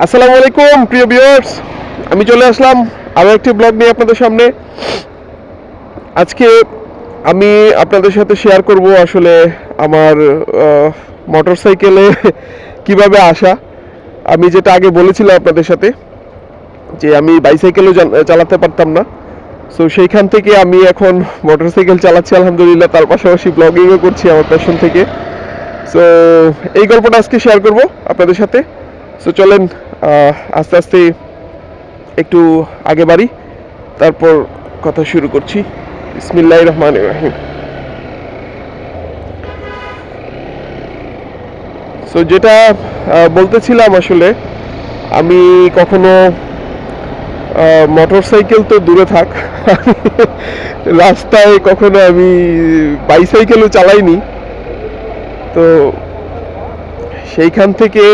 আসসালামু আলাইকুম প্রিয় ভিউয়ার্স, আমি চলে আসলাম আরও একটি ব্লগ নিয়ে আপনাদের সামনে। আজকে আমি আপনাদের সাথে শেয়ার করব আসলে আমার মোটরসাইকেলে কিভাবে আসা। আমি যেটা আগে বলেছিলাম আপনাদের সাথে যে আমি বাইসাইকেলও চালাতে পারতাম না, সো সেইখান থেকে আমি এখন মোটরসাইকেল চালাচ্ছি আলহামদুলিল্লাহ, তার পাশাপাশি ব্লগিংও করছি আমার প্যাশন থেকে। সো এই গল্পটা আজকে শেয়ার করব আপনাদের সাথে। সো চলেন আস্তে আস্তে একটু আগে বাড়ি, তারপর কথা শুরু করছি। বিসমিল্লাহির রহমানির রহিম। সো যেটা বলতেছিলাম, আসলে আমি কখনো মোটর সাইকেল তো দূরে থাক, রাস্তায় কখনো আমি বাইসাইকেলও চালাইনি। তো সেইখান থেকে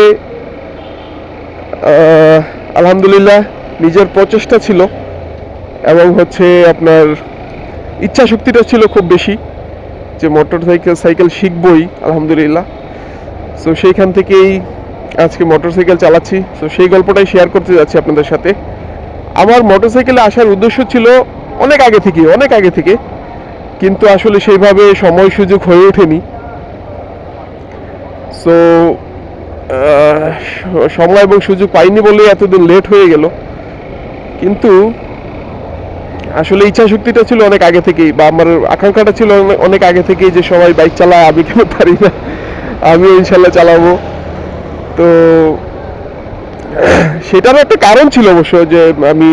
আলহামদুলিল্লাহ নিজের প্রচেষ্টা ছিল এবং হচ্ছে আপনার ইচ্ছা শক্তিটা ছিল খুব বেশি যে মোটর সাইকেল শিখবই আলহামদুলিল্লাহ। সো সেইখান থেকেই আজকে মোটরসাইকেল চালাচ্ছি। সো সেই গল্পটাই শেয়ার করতে যাচ্ছি আপনাদের সাথে। আমার মোটরসাইকেলে আসার উদ্দেশ্য ছিল অনেক আগে থেকে, কিন্তু আসলে সেইভাবে সময় সুযোগ হয়ে ওঠেনি। সো সময় এবং সুযোগ পাইনি বলে এতদিন লেট হয়ে গেল। কিন্তু আসলে ইচ্ছা শক্তিটা ছিল অনেক আগে থেকেই, বা আমার আকাঙ্ক্ষাটা ছিল অনেক আগে থেকেই যে সবাই বাইক চালায়, আমি কেন পারি না, আমিও ইনশাল্লাহ চালাবো। তো সেটারও একটা কারণ ছিল অবশ্য, যে আমি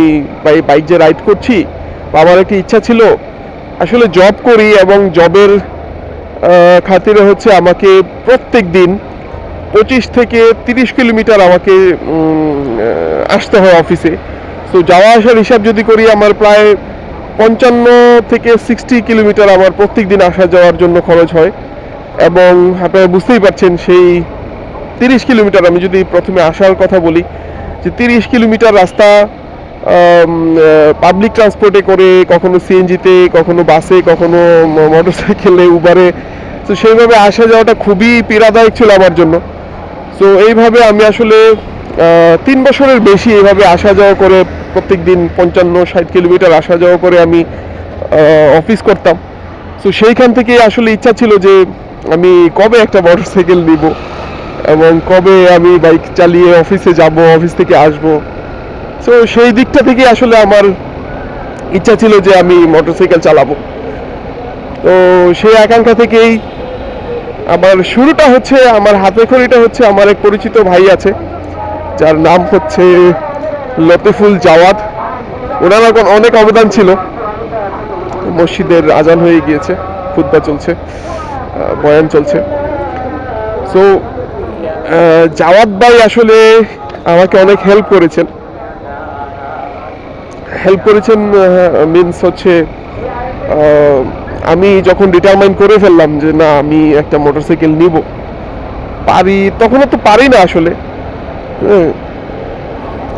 বাইক যে রাইড করছি, আমার একটা ইচ্ছা ছিল। আসলে জব করি এবং জবের খাতিরে হচ্ছে আমাকে প্রত্যেক দিন 25 থেকে 30 কিলোমিটার আমাকে আসতে হয় অফিসে। তো যাওয়া আসার হিসাব যদি করি, আমার প্রায় 55 থেকে 60 কিলোমিটার আমার প্রত্যেক দিন আসা যাওয়ার জন্য খরচ হয়। এবং আপনারা বুঝতেই পারছেন, সেই 30 কিলোমিটার, আমি যদি প্রথমে আসার কথা বলি, যে 30 কিলোমিটার রাস্তা পাবলিক ট্রান্সপোর্টে করে, কখনো সিএনজিতে, কখনো বাসে, কখনো মোটরসাইকেলে, উবারে। তো সেইভাবে আসা যাওয়াটা খুবই পীড়াদায়ক ছিল আমার জন্য। সো এইভাবে আমি আসলে 3 বছরের বেশি এইভাবে আসা যাওয়া করে, প্রত্যেক দিন 55-60 কিলোমিটার আসা যাওয়া করে আমি অফিস করতাম। সো সেইখান থেকে আসলে ইচ্ছা ছিল যে আমি কবে একটা মোটরসাইকেল নিব এবং কবে আমি বাইক চালিয়ে অফিসে যাব, অফিস থেকে আসব। সো সেই দিকটা থেকে আসলে আমার ইচ্ছা ছিল যে আমি মোটরসাইকেল চালাবো। তো সেই আকাঙ্ক্ষা থেকেই আমার শুরুটা হচ্ছে, আমার হাতে খড়িটা হচ্ছে আমার এক পরিচিত ভাই আছে, যার নাম হচ্ছে লতিফুল জাওয়াদ। ওনার এখন অনেক অবদান ছিল। মসজিদের আজান হয়ে গিয়েছে, খুতবা চলছে, বয়ান চলছে। সো জাওয়াদ ভাই আসলে আমাকে অনেক হেল্প করেছেন মিনস হচ্ছে আমি যখন ডিটারমাইন করে ফেললাম যে না, আমি একটা মোটরসাইকেল নিব, পারি, তখনও তো পারি না আসলে।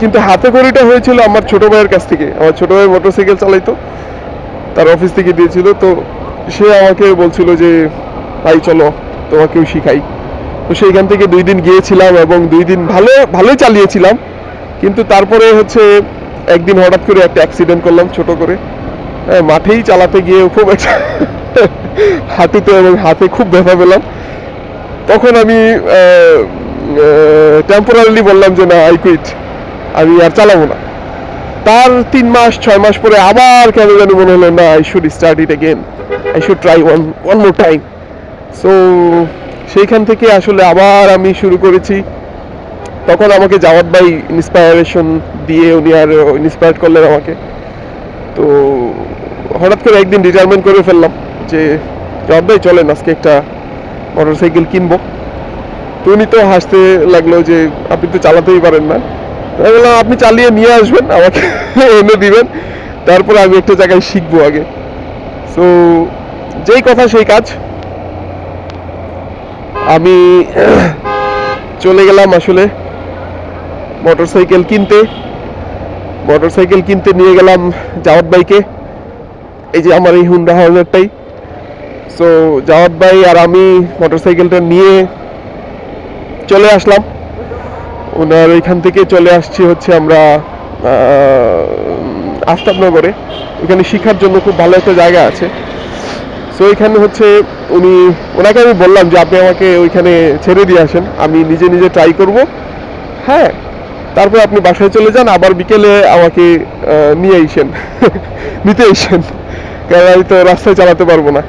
কিন্তু হাতে খড়িটা হয়েছিল আমার ছোট ভাইয়ের কাছ থেকে। আমার ছোট ভাই মোটরসাইকেল চালাইতো, তার অফিস থেকে দিয়েছিল। তো সে আমাকে বলছিল যে ভাই চলো তোমাকেও শিখাই। তো সেইখান থেকে 2 দিন গিয়েছিলাম এবং 2 দিন ভালোই চালিয়েছিলাম। কিন্তু তারপরে হচ্ছে একদিন হঠাৎ করে একটা অ্যাক্সিডেন্ট করলাম ছোট করে। মাঠেই চালাতে গিয়ে খুব একটা হাঁটুতে এবং হাতে খুব ব্যথা পেলাম। তখন আমি টেম্পোরারিলি বললাম যে না, আই কুইট, আমি আর চালাবো না। তার 3-6 মাস পরে আবার কেন জানি মনে হলো না, I should start it again, I should try one more time. So সেইখান থেকে আসলে আবার আমি শুরু করেছি। তখন আমাকে জাওয়াদ ভাই ইন্সপায়ারেশন দিয়ে উনি আর ইন্সপায়ার করলেন আমাকে। তো হঠাৎ করে একদিন ডিটারমেন্ট করে ফেললাম যে জাওয়াদ ভাই চলেন আজকে একটা মোটরসাইকেল কিনবো। তো উনি তো হাসতে লাগলো যে আপনি তো চালাতেই পারেন না। আমি বললাম আপনি চালিয়ে নিয়ে আসবেন, আমাকে এনে দিবেন, তারপরে আমি একটা জায়গায় শিখবো আগে। সো যেই কথা সেই কাজ, আমি চলে গেলাম আসলে মোটরসাইকেল কিনতে নিয়ে গেলাম জাওয়াদ ভাইকে। এই যে আমার এই হুন্ডা হাউজারটাই। সো জাওয়াদ ভাই আর আমি মোটরসাইকেলটা নিয়ে চলে আসলাম ওনার ওইখান থেকে চলে আসছি হচ্ছে আমরা আফতাবনগরে। ওখানে শিখার জন্য খুব ভালো একটা জায়গা আছে। সো এখানে হচ্ছে ওনাকে আমি বললাম যে আপনি আমাকে ওইখানে ছেড়ে দিয়ে আসেন, আমি নিজে নিজে ট্রাই করব। হ্যাঁ, তারপর আপনি বাসায় চলে যান, আবার বিকেলে আমাকে নিয়ে আইসেন নিতে আইসেন, কারণ আমি তো রাস্তায় চালাতে পারবো না।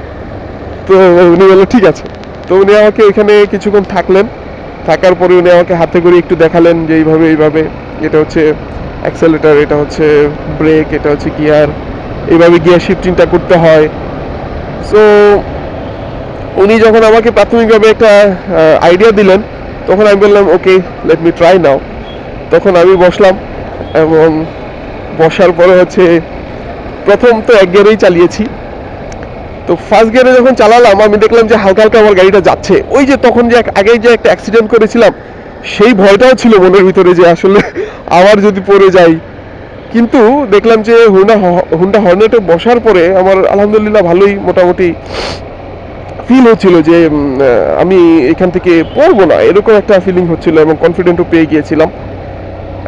তো উনি বললো ঠিক আছে। তো উনি আমাকে ওইখানে কিছুক্ষণ থাকলেন, থাকার পরে উনি আমাকে হাতে করে একটু দেখালেন যে এইভাবে এইভাবে, এটা হচ্ছে অ্যাক্সেলেটার, এটা হচ্ছে ব্রেক, এটা হচ্ছে গিয়ার, এইভাবে গিয়ার শিফটিংটা করতে হয়। সো উনি যখন আমাকে প্রাথমিকভাবে একটা আইডিয়া দিলেন, তখন আমি বললাম ওকে, লেট মি ট্রাই নাও। তখন আমি বসলাম, এবং বসার পরে হচ্ছে প্রথম তো এক গিয়ারেই চালিয়েছি। তো ফার্স্ট গিয়ারে যখন চালালাম, আমি দেখলাম যে হালকা হালকা আমার গাড়িটা যাচ্ছে। ওই যে তখন যে আগে যে একটা অ্যাক্সিডেন্ট করেছিলাম, সেই ভয়টাও ছিল মনের ভিতরে যে আসলে আবার যদি পড়ে যাই। কিন্তু দেখলাম যে হুন্ডা হর্নেটে বসার পরে আমার আলহামদুলিল্লাহ ভালোই মোটামুটি ফিল হচ্ছিল যে আমি এখান থেকে পড়বো না, এরকম একটা ফিলিং হচ্ছিল, এবং কনফিডেন্টও পেয়ে গিয়েছিলাম।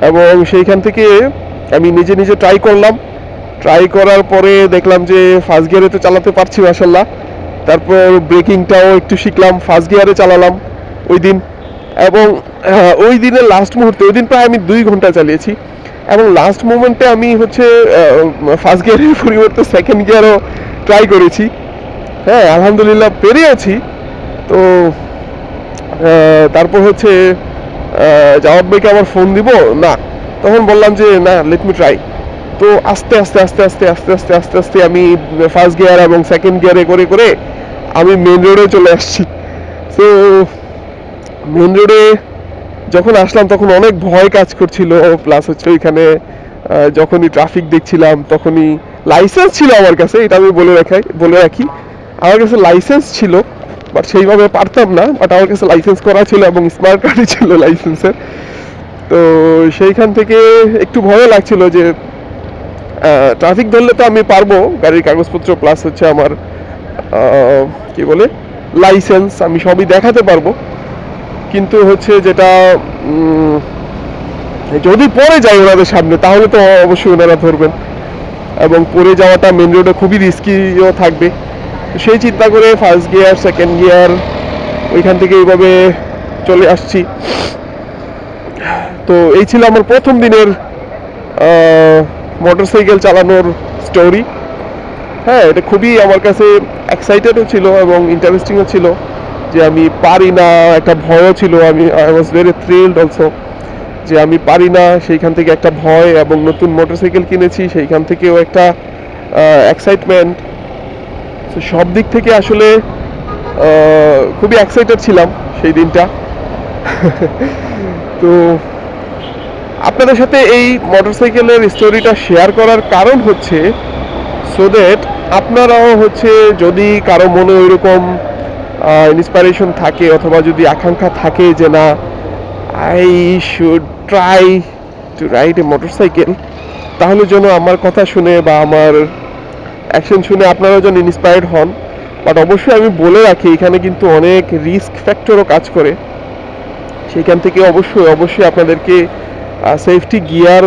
এবং সেইখান থেকে আমি নিজে নিজে ট্রাই করলাম। ট্রাই করার পরে দেখলাম যে ফার্স্ট গিয়ারে তো চালাতে পারছি মাশাল্লাহ। তারপর ব্রেকিংটাও একটু শিখলাম, ফার্স্ট গিয়ারে চালালাম ওই দিন। এবং ওই দিনের লাস্ট মুহূর্তে, ওই দিন প্রায় আমি 2 ঘন্টা চালিয়েছি, এবং লাস্ট মোমেন্টে আমি হচ্ছে ফার্স্ট গিয়ারের পরিবর্তে সেকেন্ড গিয়ারও ট্রাই করেছি। হ্যাঁ, আলহামদুলিল্লাহ পেরিয়েছি। তো তারপর হচ্ছে জাওয়াদ ভাইকে আবার ফোন দিব না, তখন বললাম যে না, লেট মি ট্রাই। তো আস্তে আস্তে আস্তে আস্তে আস্তে আস্তে আস্তে আস্তে আমি ফার্স্ট গিয়ার এবং সেকেন্ড গিয়ারে করে করে আমি মেন রোডে চলে আসছি। তো মেন রোডে যখন আসলাম তখন অনেক ভয় কাজ করছিল, প্লাস হচ্ছে ওইখানে যখনই ট্রাফিক দেখছিলাম তখনই লাইসেন্স ছিল আমার কাছে, এটা আমি বলে রাখি আমার কাছে লাইসেন্স ছিল, বাট সেইভাবে পারতাম না, বাট আমার কাছে লাইসেন্স করা ছিল এবং স্মার্ট কার্ডই ছিল লাইসেন্সের। তো সেইখান থেকে একটু ভয় লাগছিল যে ট্রাফিক ধরলে তো আমি পারবো, গাড়ির কাগজপত্র প্লাস হচ্ছে আমার কি বলে লাইসেন্স, আমি সবই দেখাতে পারবো। কিন্তু হচ্ছে যেটা যদি পড়ে যায় ওনাদের সামনে, তাহলে তো অবশ্যই ওনারা ধরবেন, এবং পড়ে যাওয়াটা মেন রোডে খুবই রিস্কিও থাকবে। তো সেই চিন্তা করে ফার্স্ট গিয়ার সেকেন্ড গিয়ার ওইখান থেকে এইভাবে চলে আসছি। তো এই ছিল আমার প্রথম দিনের মোটরসাইকেল চালানোর স্টোরি। হ্যাঁ, এটা খুবই আমার কাছে এক্সাইটেডও ছিল এবং ইন্টারেস্টিংও ছিল, যে আমি পারি না, একটা ভয়ও ছিল। I was very thrilled also, যে আমি পারি না, সেইখান থেকে একটা ভয়, এবং নতুন মোটরসাইকেল কিনেছি সেইখান থেকেও একটা এক্সাইটমেন্ট। তো সব দিক থেকে আসলে খুবই এক্সাইটেড ছিলাম সেই দিনটা। তো আপনাদের সাথে এই মোটরসাইকেলের স্টোরিটা শেয়ার করার কারণ হচ্ছে সো দ্যাট আপনারাও হচ্ছে, যদি কারো মনে ওইরকম ইন্সপিরেশন থাকে অথবা যদি আকাঙ্ক্ষা থাকে যে না, I should try to ride A motorcycle, তাহলে যেন আমার কথা শুনে বা আমার অ্যাকশন শুনে আপনারাও যেন ইন্সপায়ার্ড হন। বাট অবশ্যই আমি বলে রাখি, এখানে কিন্তু অনেক রিস্ক ফ্যাক্টরও কাজ করে। সেইখান থেকে অবশ্যই অবশ্যই আপনাদেরকে সেফটি গিয়ার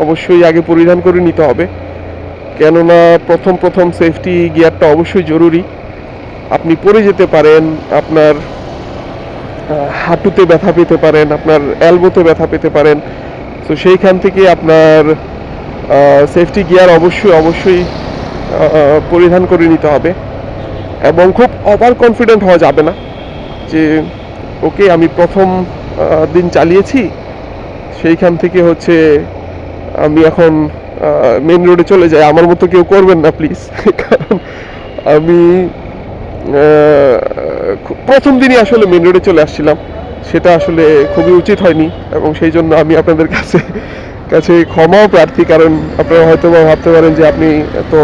অবশ্যই আগে পরিধান করে নিতে হবে, কেননা প্রথম প্রথম সেফটি গিয়ারটা অবশ্যই জরুরি। আপনি পড়ে যেতে পারেন, আপনার হাঁটুতে ব্যথা পেতে পারেন, আপনার এলবোতে ব্যথা পেতে পারেন। তো সেইখান থেকে আপনার সেফটি গিয়ার অবশ্যই অবশ্যই পরিধান করে নিতে হবে, এবং খুব ওভার কনফিডেন্ট হওয়া যাবে না যে ওকে আমি প্রথম দিন চালিয়েছি, সেইখান থেকে হচ্ছে আমি এখন মেন রোডে চলে যাই। আমার মতো কেউ করবেন না প্লিজ, কারণ আমি প্রথম দিনই আসলে মেন রোডে চলে আসছিলাম, সেটা আসলে খুবই উচিত হয়নি, এবং সেই জন্য আমি আপনাদের কাছে কাছে ক্ষমাও প্রার্থী। কারণ আপনারা হয়তো ভাবতে পারেন যে আপনি এত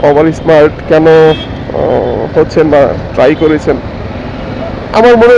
ওভার স্মার্ট কেন হচ্ছেন বা ট্রাই করেছেন। আমার মনে